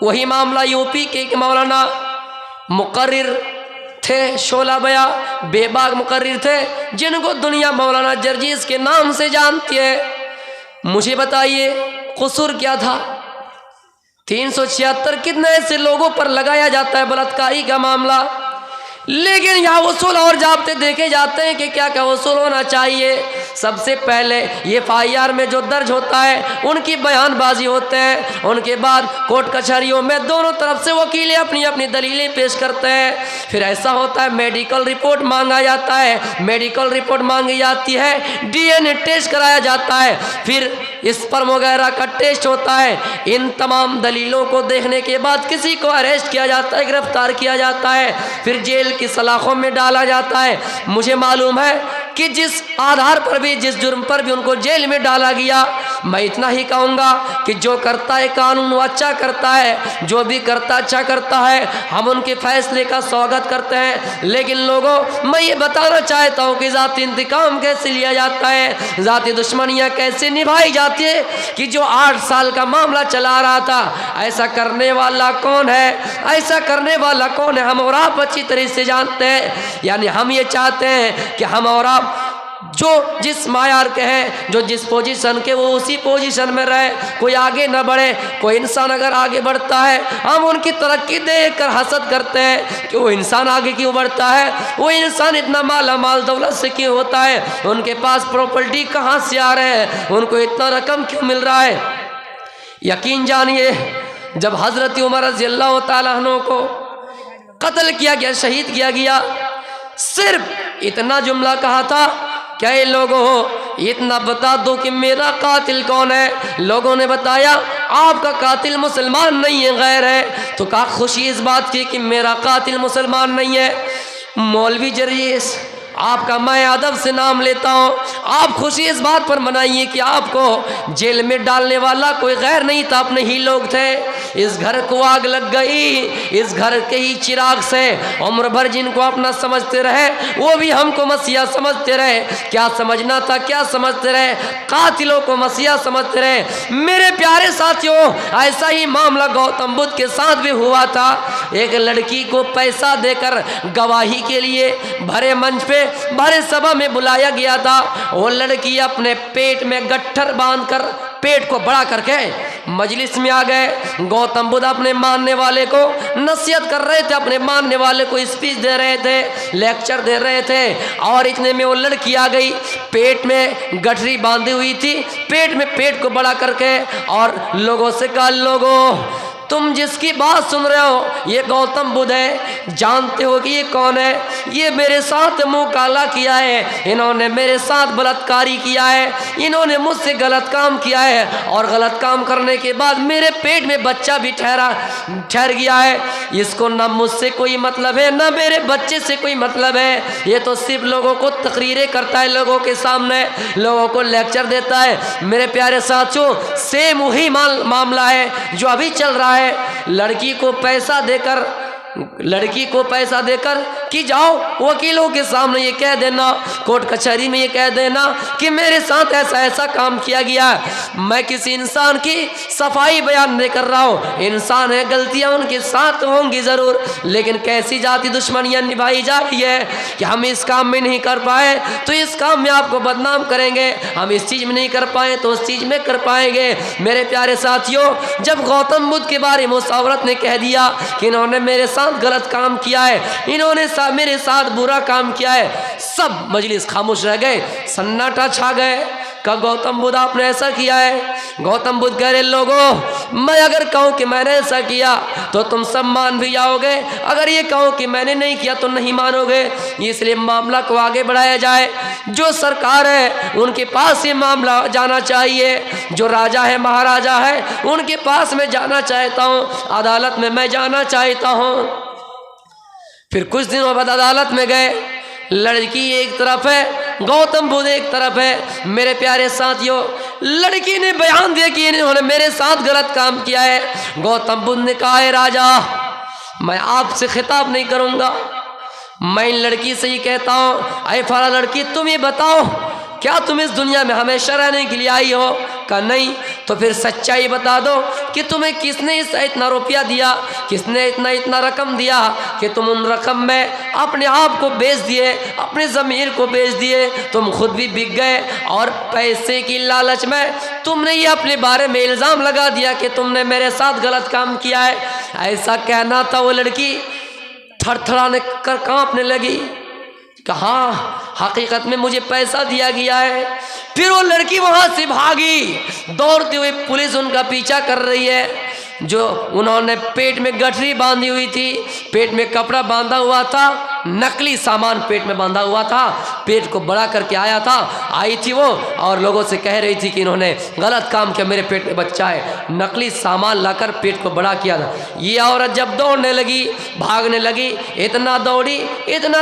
वही मामला यूपी के एक मौलाना मुकर्रिर थे, शोला बया बेबाक मुकर्रिर थे, जिनको दुनिया मौलाना जर्जीस के नाम से जानती है। मुझे बताइए कसूर क्या था? 376 कितने ऐसे लोगों पर लगाया जाता है बलात्कारी का मामला, लेकिन यहाँ वसूल और जाब्ते देखे जाते हैं कि क्या क्या वसूल होना चाहिए। सबसे पहले ये FIR में जो दर्ज होता है उनकी बयानबाजी होते हैं, उनके बाद कोर्ट कचहरियों में दोनों तरफ से वकीलें अपनी अपनी दलीलें पेश करते हैं। फिर ऐसा होता है मेडिकल रिपोर्ट मांगा जाता है, मेडिकल रिपोर्ट मांगी जाती है, DNA टेस्ट कराया जाता है, फिर स्पर्म वगैरह का टेस्ट होता है। इन तमाम दलीलों को देखने के बाद किसी को अरेस्ट किया जाता है, गिरफ्तार किया जाता है, फिर जेल की सलाखों में डाला जाता है। मुझे मालूम है कि जिस आधार पर भी, जिस जुर्म पर भी उनको जेल में डाला गया, मैं इतना ही कहूँगा कि जो करता है कानून वो अच्छा करता है, जो भी करता अच्छा करता है, हम उनके फैसले का स्वागत करते हैं। लेकिन लोगों, मैं ये बताना चाहता हूँ कि ज़ाती इंतकाम कैसे लिया जाता है, ज़ाती दुश्मनियाँ कैसे निभाई जाती है। कि जो 8 साल का मामला चला रहा था, ऐसा करने वाला कौन है, ऐसा करने वाला कौन है, हम और आप अच्छी तरह से जानते हैं। यानी हम ये चाहते हैं कि हम और आप जो जिस मायार के हैं, जो जिस पोजीशन के, वो उसी पोजीशन में रहे, कोई आगे न बढ़े। कोई इंसान अगर आगे बढ़ता है, हम उनकी तरक्की देखकर हसद करते हैं कि वो इंसान आगे क्यों बढ़ता है, वो इंसान इतना माला माल दौलत से क्यों होता है, उनके पास प्रॉपर्टी कहाँ से आ रहे हैं, उनको इतना रकम क्यों मिल रहा है। यकीन जानिए, जब हज़रत उमर रज़ियल्लाहु ताला अन्हु को कत्ल किया गया, शहीद किया गया, सिर्फ इतना जुमला कहा था, क्या ये लोगों हो इतना बता दो कि मेरा कातिल कौन है। लोगों ने बताया आपका कातिल मुसलमान नहीं है, गैर है। तो क्या खुशी इस बात की कि मेरा कातिल मुसलमान नहीं है। मौलवी जर्जीस, आपका मैं अदब से नाम लेता हूँ, आप खुशी इस बात पर मनाइए कि आपको जेल में डालने वाला कोई गैर नहीं था, अपने ही लोग थे। इस घर को आग लग गई, इस घर के ही चिराग से उम्र भर जिनको अपना समझते रहे, वो भी हमको मसीहा समझते रहे। क्या समझना था, क्या समझते रहे, कातिलों को मसीहा समझते रहे। मेरे प्यारे साथियों, ऐसा ही मामला गौतम बुद्ध के साथ भी हुआ था। एक लड़की को पैसा देकर गवाही के लिए भरे मंच पे, भरे सभा में बुलाया गया था। वो लड़की अपने पेट में गट्ठर बांधकर, पेट को बड़ा करके मजलिस में आ गए। गौतम बुद्ध अपने मानने वाले को नसीहत कर रहे थे, अपने मानने वाले को स्पीच दे रहे थे, लेक्चर दे रहे थे, और इतने में वो लड़की आ गई, पेट में गठरी बांधी हुई थी, पेट में पेट को बड़ा करके, और लोगों से कहा, लोगों तुम जिसकी बात सुन रहे हो ये गौतम बुद्ध है, जानते हो कि ये कौन है? ये मेरे साथ मुंह काला किया है, इन्होंने मेरे साथ बलात्कारी किया है, इन्होंने मुझसे गलत काम किया है, और गलत काम करने के बाद मेरे पेट में बच्चा भी ठहर गया है। इसको ना मुझसे कोई मतलब है, ना मेरे बच्चे से कोई मतलब है। ये तो सिर्फ लोगों को तकरीरें करता है, लोगों के सामने लोगों को लेक्चर देता है। मेरे प्यारे साथियों, सेम वही मामला है जो अभी चल रहा है। लड़की को पैसा देकर कि जाओ वकीलों के सामने ये कह देना, कोर्ट कचहरी में ये कह देना कि मेरे साथ ऐसा ऐसा काम किया गया। मैं किसी इंसान की सफाई बयान नहीं कर रहा हूँ, इंसान है, गलतियाँ उनके साथ होंगी ज़रूर, लेकिन कैसी जाति दुश्मनियाँ निभाई जा रही है कि हम इस काम में नहीं कर पाए तो इस काम में आपको बदनाम करेंगे, हम इस चीज़ में नहीं कर पाए तो उस चीज़ में कर पाएंगे। मेरे प्यारे साथियों, जब गौतम बुद्ध के बारे में उस औरत ने कह दिया कि इन्होंने मेरे साथ गलत काम किया है, इन्होंने मेरे साथ बुरा काम किया है, सब मजलिस खामोश रह गए, सन्नाटा छा गए। का गौतम बुद्ध आपने ऐसा किया है? गौतम बुद्ध कह रहे, लोगों मैं अगर कहूँ कि मैंने ऐसा किया तो तुम सब मान भी जाओगे, अगर ये कहूँ कि मैंने नहीं किया तो नहीं मानोगे। इसलिए मामला को आगे बढ़ाया जाए। जो सरकार है उनके पास ये मामला जाना चाहिए, जो राजा है, महाराजा है, उनके पास मैं जाना चाहता हूँ, अदालत में मैं जाना चाहता हूँ। फिर कुछ दिनों बाद अदालत में गए, लड़की एक तरफ है, गौतम बुद्ध एक तरफ है। मेरे प्यारे साथियों, लड़की ने बयान दिया कि इन्होंने मेरे साथ गलत काम किया है। गौतम बुद्ध ने कहा, है राजा, मैं आपसे खिताब नहीं करूँगा, मैं इन लड़की से ही कहता हूँ, अरे फला लड़की, तुम ये बताओ क्या तुम इस दुनिया में हमेशा रहने के लिए आई हो? कहा नहीं। तो फिर सच्चाई बता दो कि तुम्हें किसने इतना रुपया दिया, किसने इतना रकम दिया कि तुम उन रकम में अपने आप को बेच दिए, अपने ज़मीर को बेच दिए, तुम खुद भी बिक गए और पैसे की लालच में तुमने ये अपने बारे में इल्ज़ाम लगा दिया कि तुमने मेरे साथ गलत काम किया है। ऐसा कहना था, वो लड़की थरथराने कर कांपने लगी। कहा हकीकत में मुझे पैसा दिया गया है। फिर वो लड़की वहां से भागी, दौड़ते हुए पुलिस उनका पीछा कर रही है। जो उन्होंने पेट में गठरी बांधी हुई थी, पेट में कपड़ा बांधा हुआ था, नकली सामान पेट में बांधा हुआ था, पेट को बड़ा करके आई थी वो, और लोगों से कह रही थी कि इन्होंने गलत काम किया, मेरे पेट में बच्चा है, नकली सामान लाकर पेट को बड़ा किया था। ये औरत जब दौड़ने लगी, भागने लगी, इतना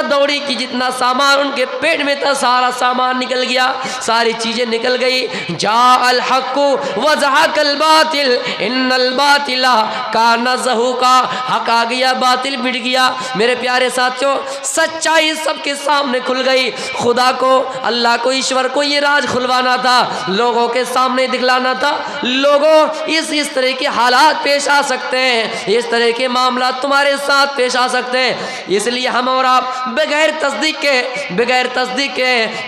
दौड़ी कि जितना सामान उनके पेट में था सारा सामान निकल गया, सारी चीजें निकल गई। जाअल हक़्क़ु व ज़हक़ल बातिल इन्नल बातिला काना ज़हूक़ा, हक आ गया, बातिल मिट गया। मेरे प्यारे साथियों, सच्चाई सबके सामने खुल गई। खुदा को, अल्लाह को, ईश्वर को ये राज खुलवाना था, लोगों के सामने दिखलाना था। लोगों, इस तरह के हालात पेश आ सकते हैं, इस तरह के मामला तुम्हारे साथ पेश आ सकते हैं। इसलिए हम और आप बगैर तस्दीक के,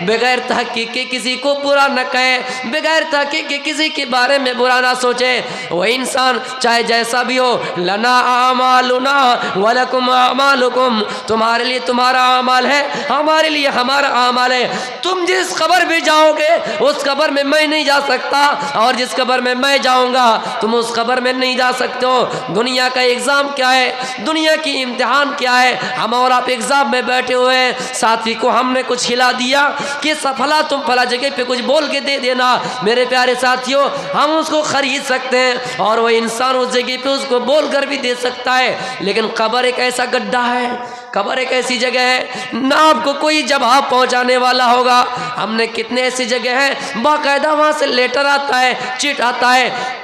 बगैर तहक़ीक़ के किसी को बुरा न कहें, बगैर तहक़ीक़ के किसी के बारे में बुरा ना सोचें। वह इंसान चाहे जैसा भी हो, लना आमालुना वलकुम आमालुकुम, तुम्हारे लिए तुम्हारा अमाल है, हमारे लिए हमारा अमाल है। तुम जिस कब्र में जाओगे उस कब्र में मैं नहीं जा सकता, और जिस कब्र में मैं जाऊंगा तुम उस कब्र में नहीं जा सकते हो। दुनिया का एग्ज़ाम क्या है, दुनिया की इम्तिहान क्या है। हम और आप एग्ज़ाम में बैठे हुए हैं, साथी को हमने कुछ खिला दिया कि फला तुम फला जगह पे कुछ बोल के दे देना। मेरे प्यारे साथियों, हम उसको खरीद सकते हैं और वह इंसान उस जगह पे उसको बोल कर भी दे सकता है, लेकिन कब्र एक ऐसा गड्ढा है, कब्र एक ऐसी जगह है ना आपको कोई जवाब पहुंचाने वाला होगा। हमने कितने ऐसी जगह हैं बाकायदा वहां से लेटर आता है, चिट आता है,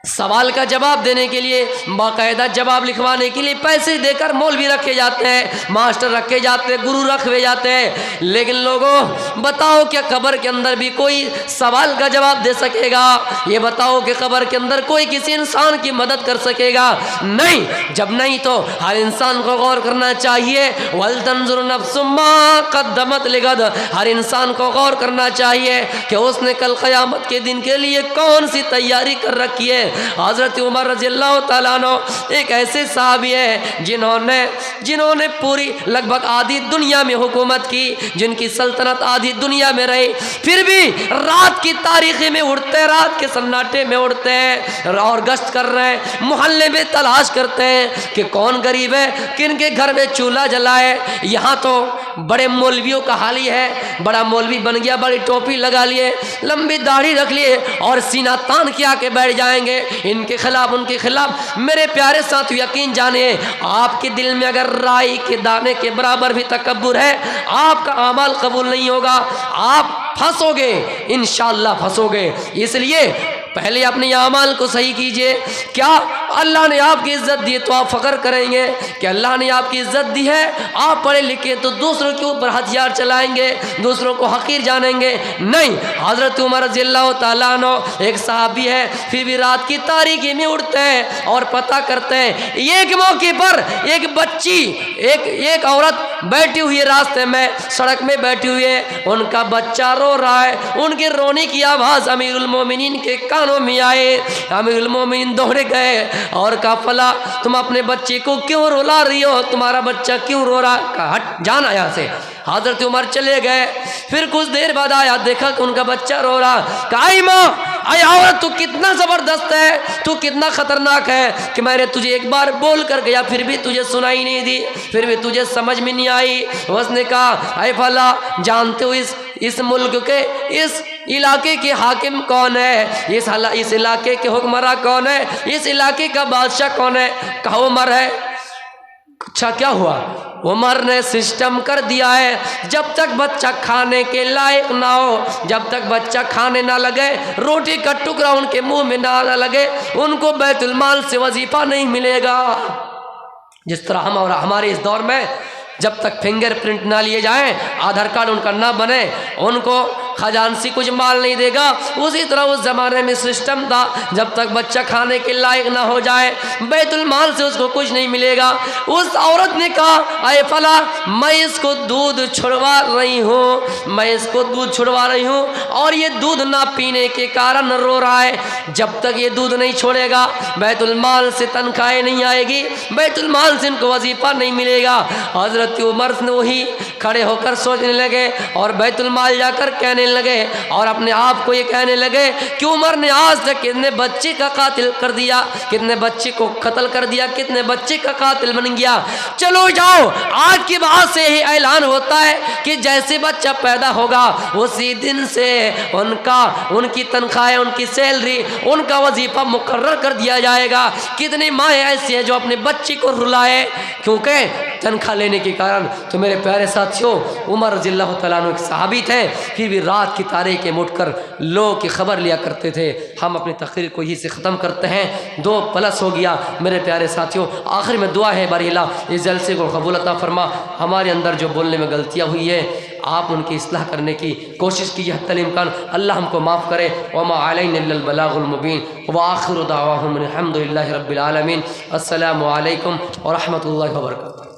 सवाल का जवाब देने के लिए, बाकायदा जवाब लिखवाने के लिए पैसे देकर मौलवी रखे जाते हैं, मास्टर रखे जाते हैं, गुरु रखे जाते हैं। लेकिन लोगों, बताओ क्या कब्र के अंदर भी कोई सवाल का जवाब दे सकेगा? ये बताओ कि कब्र के अंदर कोई किसी इंसान की मदद कर सकेगा? नहीं। जब नहीं तो हर इंसान को गौर करना चाहिए। वल तंजुर नफ्सुम मा क़द्दमत लिगद, हर इंसान को गौर करना चाहिए कि उसने कल क़यामत के दिन के लिए कौन सी तैयारी कर रखी है। हज़रत उमर रज़ियल्लाहु ताला अन्हु एक ऐसे साहबी हैं जिन्होंने पूरी लगभग आधी दुनिया में हुकूमत की, जिनकी सल्तनत आधी दुनिया में रही, फिर भी रात की तारीख़ी में उड़ते हैं, रात के सन्नाटे में उड़ते हैं और गश्त कर रहे हैं, मोहल्ले में तलाश करते हैं कि कौन गरीब है, किनके घर में चूल्हा जला है। यहाँ तो बड़े मौलवियों का हाल ही है, बड़ा मौलवी बन गया, बड़ी टोपी लगा लिए, लंबी दाढ़ी रख लिए और सीना तान के आके बैठ जाएंगे इनके खिलाफ, उनके खिलाफ। मेरे प्यारे साथ यकीन जानिए, आपके दिल में अगर राई के दाने के बराबर भी तकब्बुर है, आपका अमल कबूल नहीं होगा, आप फंसोगे, इंशाअल्लाह फंसोगे। इसलिए पहले अपने अमाल को सही कीजिए। क्या अल्लाह ने आपकी इज्जत दी तो आप फ़ख्र करेंगे कि अल्लाह ने आपकी इज्जत दी है, आप पढ़े लिखे तो दूसरों के ऊपर हथियार चलाएंगे, दूसरों को हकीर जानेंगे? नहीं। हज़रत उमर रज़ियल्लाहु ताला अन्हु एक सहाबी है, फिर भी रात की तारीकी में उठते हैं और पता करते हैं। एक मौके पर एक बच्ची, एक औरत बैठी हुई है, रास्ते में सड़क में बैठी हुई है, उनका बच्चा रो रहा है। उनके रोने की आवाज़ अमीरुल मोमिनीन के कानों में आए। अमीरुल मोमिनीन दौड़े गए और कहा, फला तुम अपने बच्चे को क्यों रुला रही हो, तुम्हारा बच्चा क्यों रो रहा? कहा, हट जाना यहाँ से। हज़रत उमर चले गए, फिर कुछ देर बाद आया, देखा कि उनका बच्चा रो रहा। कहा, माँ, अरे औरत तू कितना ज़बरदस्त है, तू कितना ख़तरनाक है कि मैंने तुझे एक बार बोल कर गया, फिर भी तुझे सुनाई नहीं दी, फिर भी तुझे समझ में नहीं आई। उसने कहा, अरे फला, जानते हो इस मुल्क के, इस इलाके के हाकिम कौन है, इस इलाके के हुक्मरान कौन है, इस इलाके का बादशाह कौन है? कहा, उमर है। अच्छा, क्या हुआ? उमर ने सिस्टम कर दिया है, जब तक बच्चा खाने के लायक ना हो, जब तक बच्चा खाने ना लगे, रोटी का टुकड़ा उनके मुंह में ना लगे, उनको बैतुल माल से वजीफा नहीं मिलेगा। जिस तरह हम और हमारे इस दौर में जब तक फिंगरप्रिंट ना लिए जाएं, आधार कार्ड उनका ना बने, उनको खजानसी कुछ माल नहीं देगा। उसी तरह उस ज़माने में सिस्टम था, जब तक बच्चा खाने के लायक ना हो जाए बैतुल माल से उसको कुछ नहीं मिलेगा। उस औरत ने कहा, अरे फला, मैं इसको दूध छुड़वा रही हूँ, मैं इसको दूध छुड़वा रही हूँ और ये दूध ना पीने के कारण रो रहा है। जब तक ये दूध नहीं छोड़ेगा बैतुल माल से तनख्वाहें नहीं आएगी, बैतुल माल से इनको वजीफा नहीं मिलेगा। हज़रत उमर ने वही खड़े होकर सोचने लगे और बैतुल माल जाकर कहने लगे और अपने आप को ये कहने लगे कि उमर ने आज तक कितने बच्चे का कातिल कर दिया, कितने बच्चे को कत्ल कर दिया, कितने बच्चे का कातिल बन गया। चलो जाओ, आज के बाद से ही ऐलान होता है कि जैसे बच्चा पैदा होगा उसी दिन से उनकी तनख्वाहें, उनकी सैलरी, उनका वजीफा मुकर्रर कर दिया जाएगा। कितनी माँ ऐसी है जो अपने बच्चे को रुलाए क्योंकि तनख्वाह लेने के कारण। तो मेरे प्यारे साथियों, उमर रज़ियल्लाहु तआला अन्हु एक सहाबी थे, फिर भी रात की तारीखें उठकर लोगों की खबर लिया करते थे। हम अपनी तकरीर को यही से ख़त्म करते हैं। 2+ हो गया मेरे प्यारे साथियों। आखिर में दुआ है बारिला इस जलसे को कबूल अता फरमा। हमारे अंदर जो बोलने में गलतियाँ हुई है आप उनकी इस्लाह करने की कोशिश कीजिए हत्तल इम्कान। अल्लाह हमको माफ़ करे। वमा अलैना इल्लल बलागुल मुबीन व आखिरु दावाहुम अल्हम्दुलिल्लाहि रब्बिल आलमीन। अस्सलामु अलैकुम व रहमतुल्लाहि व बरकातुहू।